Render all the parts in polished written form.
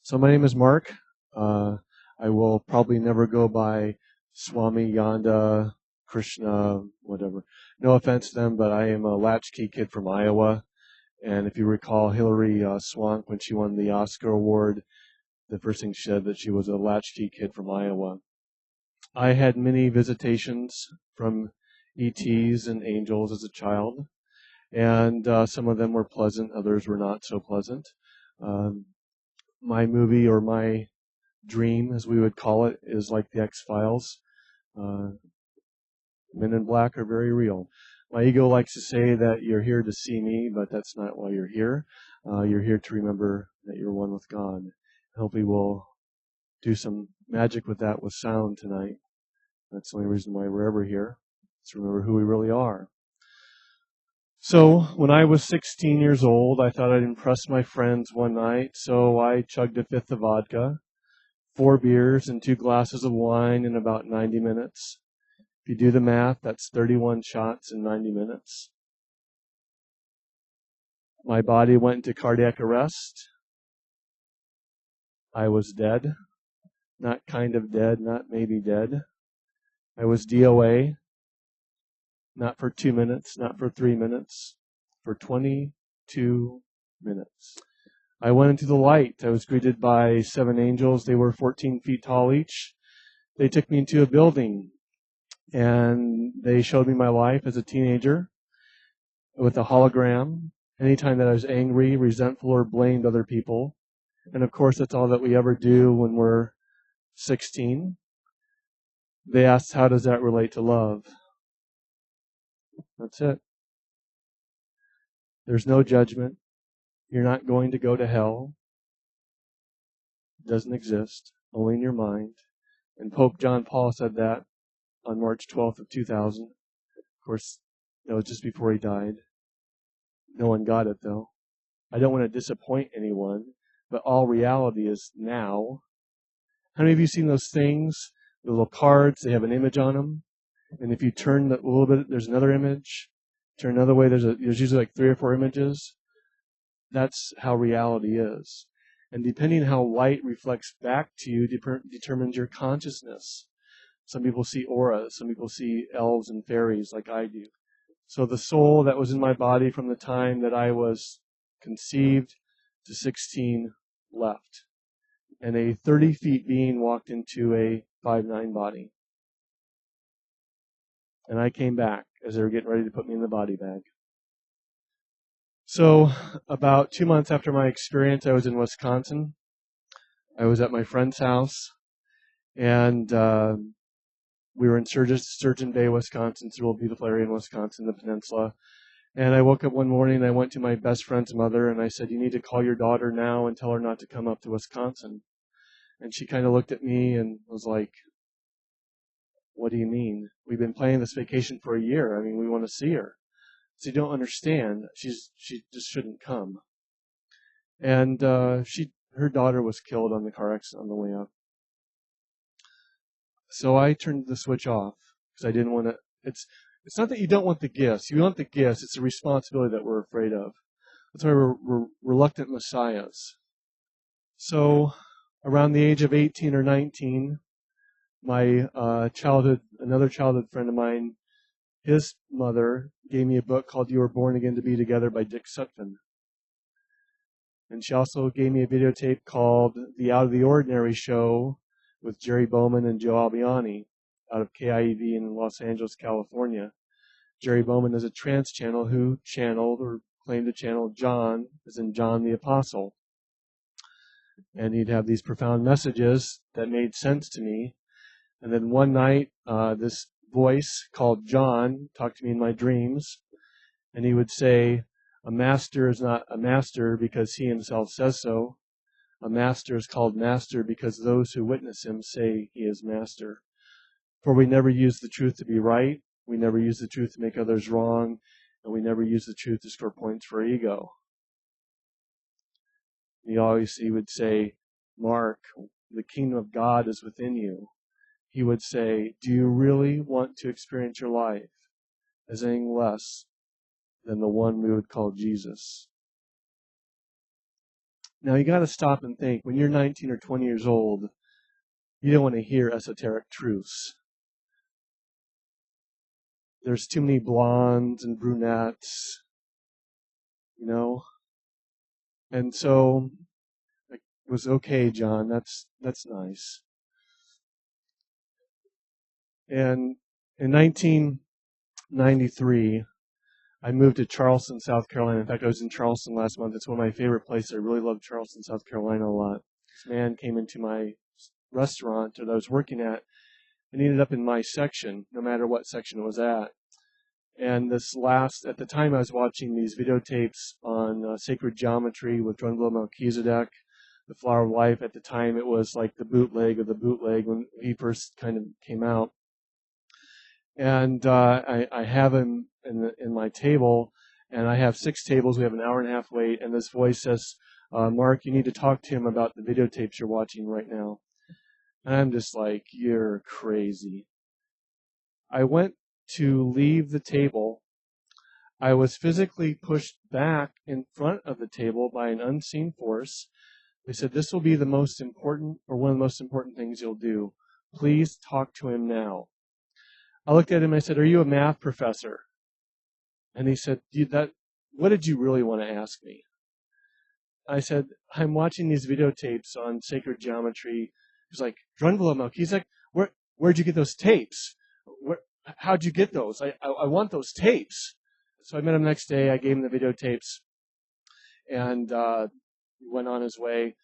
So my name is Mark. I will probably never go by Swami, Yanda, Krishna, whatever. No offense to them, but I am a latchkey kid from Iowa. And if you recall Hilary Swank, when she won the Oscar award, the first thing she said that she was a latchkey kid from Iowa. I had many visitations from ETs and angels as a child, and some of them were pleasant, others were not so pleasant. My movie, or my dream, as we would call it, is like the X-Files. Men in Black are very real. My ego likes to say that you're here to see me, but that's not why you're here. You're here to remember that you're one with God. Hopefully we'll do some magic with that with sound tonight. That's the only reason why we're ever here, is to remember who we really are. So when I was 16 years old, I thought I'd impress my friends one night, so I chugged a fifth of vodka, 4 beers, and 2 glasses of wine in about 90 minutes. If you do the math, that's 31 shots in 90 minutes. My body went into cardiac arrest. I was dead. Not kind of dead, not maybe dead. I was DOA. Not for 2 minutes, not for 3 minutes, for 22 minutes. I went into the light. I was greeted by 7 angels. They were 14 feet tall each. They took me into a building, and they showed me my life as a teenager with a hologram. Anytime that I was angry, resentful, or blamed other people. And of course, that's all that we ever do when we're 16. They asked, how does that relate to love? That's it. There's no judgment. You're not going to go to hell. It doesn't exist, only in your mind. And Pope John Paul said that on March 12th of 2000. Of course, that was just before he died. No one got it, though. I don't want to disappoint anyone, but all reality is now. How many of you seen those things, the little cards, they have an image on them? And if you turn a little bit, there's another image. Turn another way, there's usually like 3 or 4 images. That's how reality is. And depending on how light reflects back to you determines your consciousness. Some people see auras. Some people see elves and fairies like I do. So the soul that was in my body from the time that I was conceived to 16 left. And a 30 feet being walked into a 5'9" body. And I came back as they were getting ready to put me in the body bag. So about 2 months after my experience, I was in Wisconsin. I was at my friend's house, and we were in Sturgeon Bay, Wisconsin. It's a real beautiful area in Wisconsin, the peninsula. And I woke up one morning, and I went to my best friend's mother, and I said, you need to call your daughter now and tell her not to come up to Wisconsin. And she kind of looked at me and was like, what do you mean? We've been planning this vacation for a year. I mean, we want to see her. So you don't understand. She just shouldn't come. And her daughter was killed on the car accident on the way up. So I turned the switch off because I didn't want to. It's not that you don't want the gifts. You want the gifts. It's the responsibility that we're afraid of. That's why we're reluctant messiahs. So around the age of 18 or 19, my another childhood friend of mine, his mother gave me a book called You Were Born Again to Be Together by Dick Sutphin. And she also gave me a videotape called The Out of the Ordinary Show with Jerry Bowman and Joe Albiani out of KIEV in Los Angeles, California. Jerry Bowman is a trance channel who channeled or claimed to channel John, as in John the Apostle. And he'd have these profound messages that made sense to me. And then one night, this voice called John talked to me in my dreams, and he would say, a master is not a master because he himself says so. A master is called master because those who witness him say he is master. For we never use the truth to be right, we never use the truth to make others wrong, and we never use the truth to score points for ego. He would say, Mark, the kingdom of God is within you. He would say, do you really want to experience your life as anything less than the one we would call Jesus? Now you got to stop and think. When you're 19 or 20 years old, you don't want to hear esoteric truths. There's too many blondes and brunettes, you know. And so it was okay, John. That's nice. And in 1993, I moved to Charleston, South Carolina. In fact, I was in Charleston last month. It's one of my favorite places. I really love Charleston, South Carolina a lot. This man came into my restaurant that I was working at and he ended up in my section, no matter what section it was at. And at the time I was watching these videotapes on sacred geometry with Drunvalo Melchizedek, the Flower of Life. At the time it was like the bootleg of the bootleg when he first kind of came out. And I have him in my table, and I have 6 tables. We have an hour and a half wait, and this voice says, Mark, you need to talk to him about the videotapes you're watching right now. And I'm just like, you're crazy. I went to leave the table. I was physically pushed back in front of the table by an unseen force. They said, this will be the most important, or one of the most important things you'll do. Please talk to him now. I looked at him and I said, are you a math professor? And he said, what did you really want to ask me? I said, I'm watching these videotapes on sacred geometry. He was like, Drunvalo Melchizedek, where'd you get those tapes? How'd you get those? I want those tapes. So I met him the next day. I gave him the videotapes and went on his way.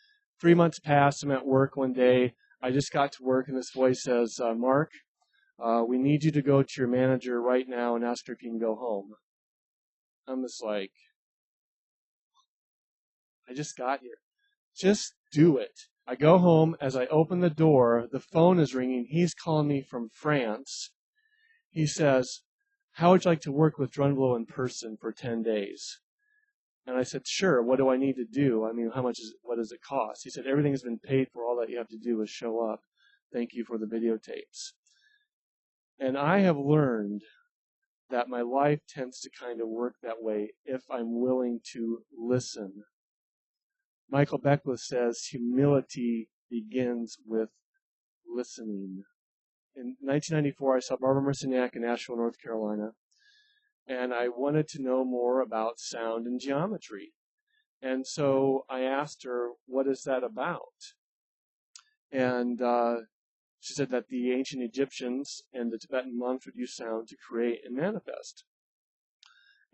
3 months passed. I'm at work one day. I just got to work and this voice says, Mark, we need you to go to your manager right now and ask her if you can go home. I'm just like, I just got here. Just do it. I go home. As I open the door, the phone is ringing. He's calling me from France. He says, how would you like to work with Drunvalo in person for 10 days? And I said, sure. What do I need to do? I mean, what does it cost? He said, everything has been paid for. All that you have to do is show up. Thank you for the videotapes. And I have learned that my life tends to kind of work that way if I'm willing to listen. Michael Beckwith says humility begins with listening. In 1994, I saw Barbara Marciniak in Asheville, North Carolina, and I wanted to know more about sound and geometry. And so I asked her, what is that about? And she said that the ancient Egyptians and the Tibetan monks would use sound to create and manifest.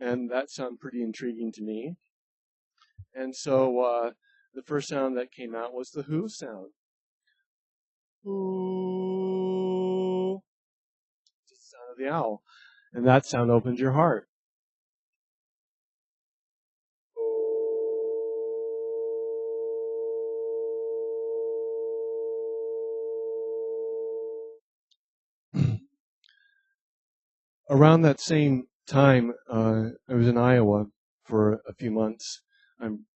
And that sounded pretty intriguing to me. And so the first sound that came out was the who sound. Ooh. It's the sound of the owl. And that sound opens your heart. Around that same time, I was in Iowa for a few months. And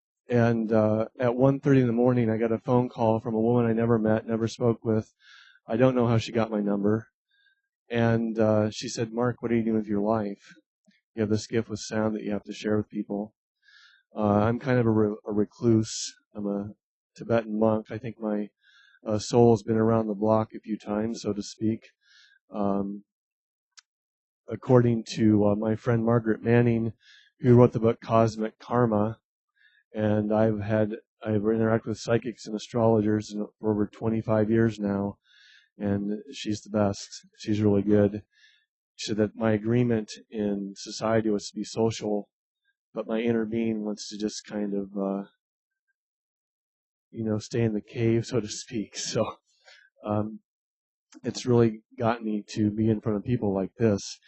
at 1:30 in the morning, I got a phone call from a woman I never met, never spoke with. I don't know how she got my number. And she said, Mark, what are you doing with your life? You have this gift with sound that you have to share with people. I'm kind of a recluse. I'm a Tibetan monk. I think my soul has been around the block a few times, so to speak. According to my friend Margaret Manning, who wrote the book Cosmic Karma, and I've interacted with psychics and astrologers for over 25 years now, and she's the best. She's really good. She said that my agreement in society was to be social, but my inner being wants to just kind of, stay in the cave, so to speak. So it's really got me to be in front of people like this.